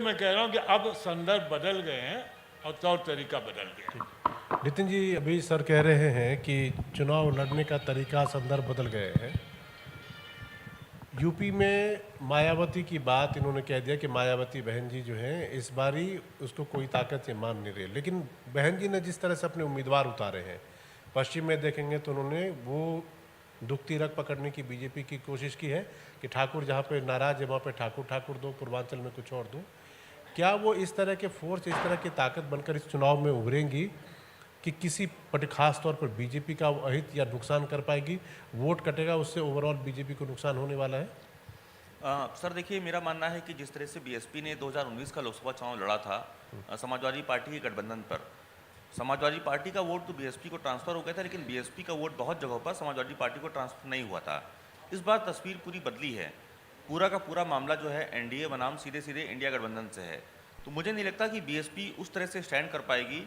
मैं कह रहा हूं कि अब संदर्भ बदल गए हैं और तौर तरीका बदल गया है। नितिन जी, अभी सर कह रहे हैं कि चुनाव लड़ने का तरीका संदर्भ बदल गए हैं। यूपी में मायावती की बात इन्होंने कह दिया कि मायावती बहन जी जो हैं इस बारी उसको कोई ताकत से मान नहीं रहे, लेकिन बहन जी ने जिस तरह से अपने उम्मीदवार उतारे हैं, पश्चिम में देखेंगे तो उन्होंने वो दुखती रग पकड़ने की बीजेपी की कोशिश की है कि ठाकुर जहाँ पे नाराज है वहाँ पे ठाकुर ठाकुर दो, पूर्वांचल में कुछ और दो। क्या वो इस तरह के फोर्स, इस तरह की ताकत बनकर इस चुनाव में उभरेंगी कि किसी खास तौर पर बीजेपी का अहित या नुकसान कर पाएगी, वोट कटेगा उससे ओवरऑल बीजेपी को नुकसान होने वाला है? सर देखिए, मेरा मानना है कि जिस तरह से बीएसपी ने 2019 का लोकसभा चुनाव लड़ा था समाजवादी पार्टी के गठबंधन पर, समाजवादी पार्टी का वोट तो बीएसपी को ट्रांसफर हो गया था, लेकिन बीएसपी का वोट बहुत जगहों पर समाजवादी पार्टी को ट्रांसफर नहीं हुआ था। इस बार तस्वीर पूरी बदली है। पूरा का पूरा मामला जो है एनडीए बनाम सीधे सीधे इंडिया गठबंधन से है। तो मुझे नहीं लगता कि बीएसपी उस तरह से स्टैंड कर पाएगी,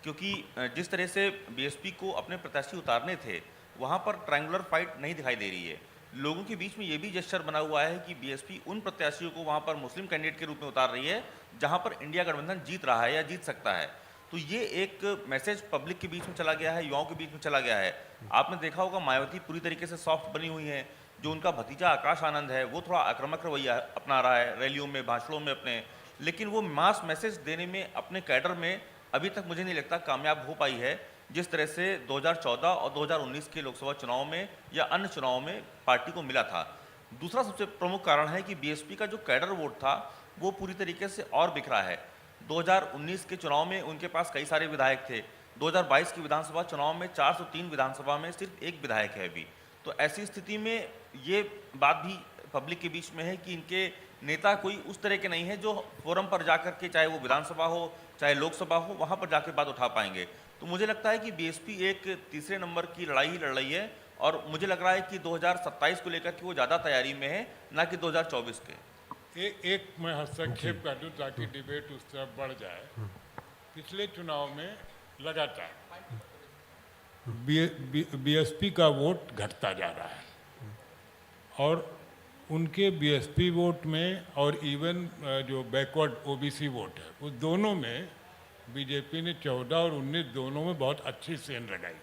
क्योंकि जिस तरह से बीएसपी को अपने प्रत्याशी उतारने थे, वहाँ पर ट्रायंगुलर फाइट नहीं दिखाई दे रही है। लोगों के बीच में ये भी जेस्चर बना हुआ है कि बीएसपी उन प्रत्याशियों को वहाँ पर मुस्लिम कैंडिडेट के रूप में उतार रही है जहाँ पर इंडिया गठबंधन जीत रहा है या जीत सकता है। तो ये एक मैसेज पब्लिक के बीच में चला गया है, युवाओं के बीच में चला गया है। आपने देखा होगा मायावती पूरी तरीके से सॉफ्ट बनी हुई है। जो उनका भतीजा आकाश आनंद है वो थोड़ा आक्रामक रवैया अपना रहा है रैलियों में, भाषणों में अपने, लेकिन वो मास मैसेज देने में अपने कैडर में अभी तक मुझे नहीं लगता कामयाब हो पाई है, जिस तरह से 2014 और 2019 के लोकसभा चुनाव में या अन्य चुनावों में पार्टी को मिला था। दूसरा सबसे प्रमुख कारण है कि बीएसपी का जो कैडर वोट था वो पूरी तरीके से और बिखरा है। 2019 के चुनाव में उनके पास कई सारे विधायक थे। 2022 के विधानसभा चुनाव में 403 विधानसभा में सिर्फ एक विधायक है अभी। तो ऐसी स्थिति में ये बात भी पब्लिक के बीच में है कि इनके नेता कोई उस तरह के नहीं है जो फोरम पर जाकर के, चाहे वो विधानसभा हो चाहे लोकसभा हो, वहाँ पर जाकर बात उठा पाएंगे। तो मुझे लगता है कि बीएसपी एक तीसरे नंबर की लड़ाई ही लड़ रही है, और मुझे लग रहा है कि 2027 को लेकर के वो ज़्यादा तैयारी में है, ना कि 2024 के। एक मैं हस्तक्षेप कर दूं ताकि डिबेट उस तरफ बढ़ जाए। पिछले चुनाव में लगातार बीएसपी का वोट घटता जा रहा है और उनके बीएसपी वोट में और इवन जो बैकवर्ड ओबीसी वोट है उस दोनों में बीजेपी ने 14 और 19 दोनों में बहुत अच्छी सेंध लगाई।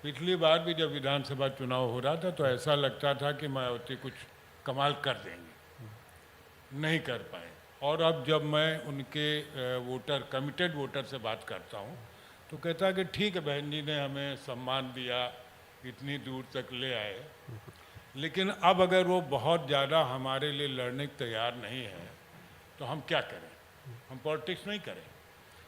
पिछली बार भी जब विधानसभा चुनाव हो रहा था तो ऐसा लगता था कि मायावती कुछ कमाल कर देंगे, नहीं कर पाए। और अब जब मैं उनके वोटर, कमिटेड वोटर से बात करता हूँ तो कहता है कि ठीक है, बहन जी ने हमें सम्मान दिया, इतनी दूर तक ले आए, लेकिन अब अगर वो बहुत ज़्यादा हमारे लिए लड़ने को तैयार नहीं है तो हम क्या करें, हम पॉलिटिक्स नहीं करें।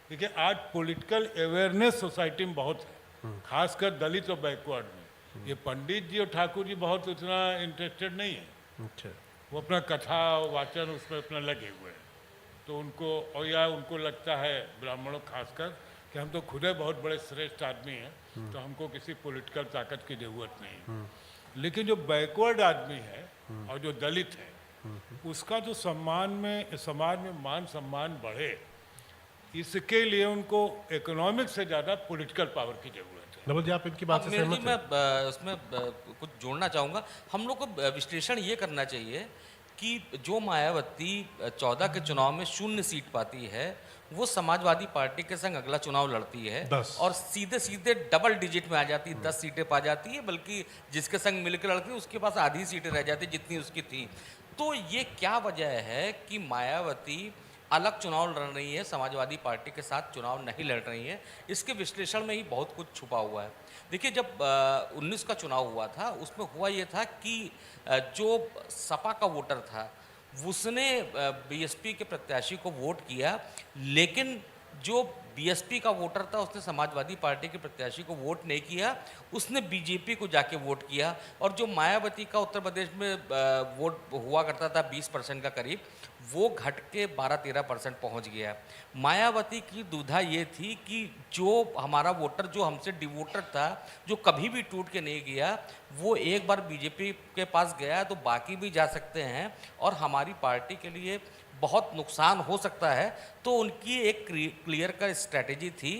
देखिए, आज पॉलिटिकल अवेयरनेस सोसाइटी में बहुत है, खासकर दलित और बैकवर्ड में। ये पंडित जी और ठाकुर जी बहुत उतना इंटरेस्टेड नहीं है। अच्छा, वो अपना कथा वाचन उसमें अपना लगे हुए हैं। तो उनको, और या उनको लगता है ब्राह्मणों खासकर कि हम तो खुद ही बहुत बड़े श्रेष्ठ आदमी हैं, तो हमको किसी पॉलिटिकल ताकत की ज़रूरत नहीं है। लेकिन जो बैकवर्ड आदमी है और जो दलित है, उसका जो समाज में मान सम्मान बढ़े, इसके लिए उनको इकोनॉमिक से ज़्यादा पॉलिटिकल पावर की जरूरत है। नवल जी, आप इनकी बात से मेरे जी, सहमत मैं हैं? उसमें कुछ जोड़ना चाहूँगा। हम लोग को विश्लेषण ये करना चाहिए कि जो मायावती 14 के चुनाव में 0 सीट पाती है, वो समाजवादी पार्टी के संग अगला चुनाव लड़ती है 10 और सीधे सीधे डबल डिजिट में आ जाती है, 10 सीटें पा जाती है, बल्कि जिसके संग मिलकर लड़ती है उसके पास आधी सीटें रह जाती जितनी उसकी थी। तो ये क्या वजह है कि मायावती अलग चुनाव लड़ रही है, समाजवादी पार्टी के साथ चुनाव नहीं लड़ रही है? इसके विश्लेषण में ही बहुत कुछ छुपा हुआ है। देखिए, जब 19 का चुनाव हुआ था उसमें हुआ ये था कि जो सपा का वोटर था उसने बीएसपी के प्रत्याशी को वोट किया, लेकिन जो बीएसपी का वोटर था उसने समाजवादी पार्टी के प्रत्याशी को वोट नहीं किया, उसने बीजेपी को जाके वोट किया। और जो मायावती का उत्तर प्रदेश में वोट हुआ करता था 20% का करीब, वो घट के 12-13% पहुँच गया। मायावती की दुविधा ये थी कि जो हमारा वोटर, जो हमसे डिवोटर था, जो कभी भी टूट के नहीं गया, वो एक बार बीजेपी के पास गया तो बाकी भी जा सकते हैं और हमारी पार्टी के लिए बहुत नुकसान हो सकता है। तो उनकी एक क्लियर का स्ट्रैटेजी थी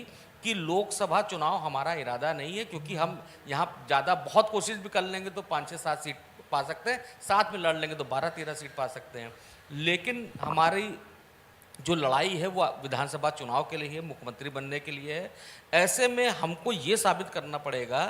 कि लोकसभा चुनाव हमारा इरादा नहीं है, क्योंकि हम यहाँ ज़्यादा बहुत कोशिश भी कर लेंगे तो 5-6-7 सीट पा सकते हैं, साथ में लड़ लेंगे तो 12-13 सीट पा सकते हैं। लेकिन हमारी जो लड़ाई है वो विधानसभा चुनाव के लिए है, मुख्यमंत्री बनने के लिए है। ऐसे में हमको ये साबित करना पड़ेगा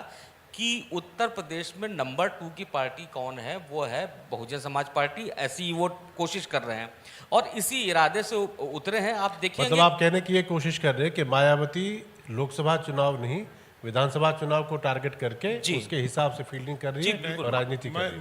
कि उत्तर प्रदेश में नंबर 2 की पार्टी कौन है, वो है बहुजन समाज पार्टी। ऐसी वो कोशिश कर रहे हैं और इसी इरादे से उतरे हैं। आप देखिए, मतलब आप कहने की ये कोशिश कर रहे हैं कि मायावती लोकसभा चुनाव नहीं, विधानसभा चुनाव को टारगेट करके जी। उसके हिसाब से फील्डिंग कर रही जी, है बिल्कुल। और राजनीति कर रही है। मैं